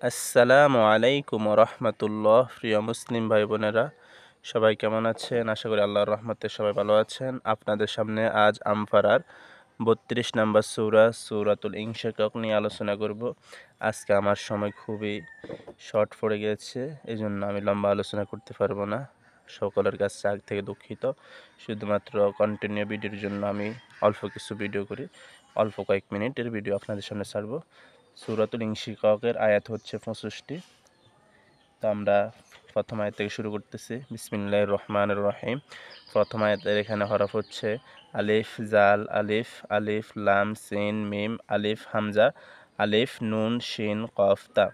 আসসালামু আলাইকুম রহমতুল্লাহ। প্রিয় মুসলিম ভাই বোনেরা, সবাই কেমন আছেন? আশা করি আল্লাহর রহমতে সবাই ভালো আছেন। আপনাদের সামনে আজ আমফারার 32 নম্বর সূরাতুল ইনশিকাক নিয়ে আলোচনা করব। আজকে আমার সময় খুবই শর্ট পড়ে গিয়েছে, এই জন্য আমি লম্বা আলোচনা করতে পারবো না। সকলের কাছে আগ থেকে দুঃখিত। শুধুমাত্র কন্টিনিউ ভিডিওর জন্য আমি অল্প কিছু ভিডিও করি, অল্প কয়েক মিনিটের ভিডিও আপনাদের সামনে ছাড়বো। সূরাতুল ইনশিকাকের আয়াত হচ্ছে 65টি। তো আমরা প্রথম আয়াত থেকে শুরু করতেছি। বিসমিল্লাহির রহমানির রহিম। প্রথম আয়াতের এখানে হরফ হচ্ছে আলিফ, জাল, আলিফ, আলিফ, লাম, সিন, মিম, আলিফ, হামজা, আলিফ, নুন, শিন, কফ, তা।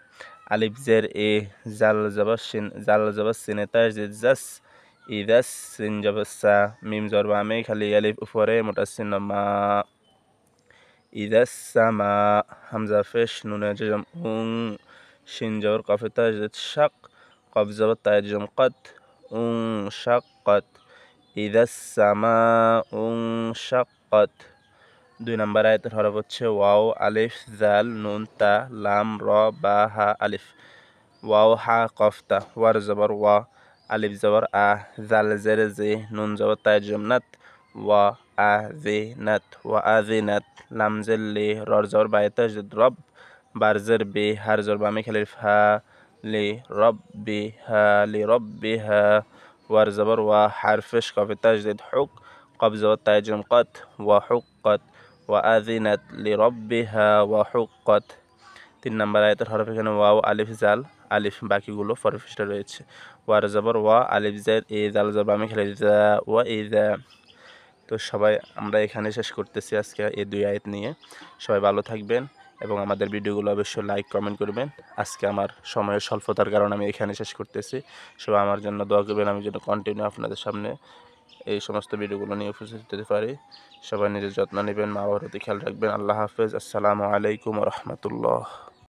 আলিফ জের এ, জাল জবর শিন, জাল জবর সিনে তা জাস, ইদাস, সিন জবর সা, মিম জবর বামে খালি আলিফ উপরে মোটা সিন মা, ইদাস সামা, হামজা পেশ, নুনে জজম উং, শিন জবর কফে তাজদিদ শাক, কফ জবর তায় জজম কত, উং শাক্কাত, ইদাস সামা উং শাক্কাত। 2 নম্বর আয়াতের হরফ হচ্ছে ওয়াও, আলিফ, জাল, নুন, তা, লাম, র, বা, হা, আলিফ, ওয়াও, হা, কফ, তা, ওয়ার জবর ওয়া, আলিফ জবর আ, জাল জের জে, নুন জবর তায় জজম নাত, ওয়া আ জে নাত, ওয়া আ জে নাত, লাম জের লে, রর জবর বায়ে তাজদিদ রব, বার জের বে, হার জবর বামে খালির ফা, লি রব বি হা, লি রব বি হা, ওয়ার জবর ওয়া, হারফেশ কফে তাজদিদ হুক, কফ জবর তায় জজম কত, ওয়া হুক্কত, ওয়া আযিনাত লি রব্বিহা ওয়া হুক্কত। 3 নম্বর আয়াতের হরফ এখানে ওয়াও, আলিফ, জাল, আলিফ, বাকিগুলো পরপৃষ্ঠে রয়েছে। ওয়ার জবর ওয়া, আলিফ জের এ, জাল জবর আমি খেলে যা, ওয়া ইযা। তো সবাই আমরা এখানে শেষ করতেছি আজকে এই 2 আয়াত নিয়ে। সবাই ভালো থাকবেন এবং আমাদের ভিডিওগুলো অবশ্যই লাইক কমেন্ট করবেন। আজকে আমার সময়ের স্বল্পতার কারণে আমি এখানে শেষ করতেছি। সবাই আমার জন্য দোয়া করবেন, আমি যেন কন্টিনিউ আপনাদের সামনে এই সমস্ত ভিডিওগুলো নিয়ে উপস্থিত হতে পারি। সবাই নিজের যত্ন নেবেন, মা বাবার প্রতি খেয়াল রাখবেন। আল্লাহ হাফেজ। আসসালামু আলাইকুম রহমতুল্লাহ।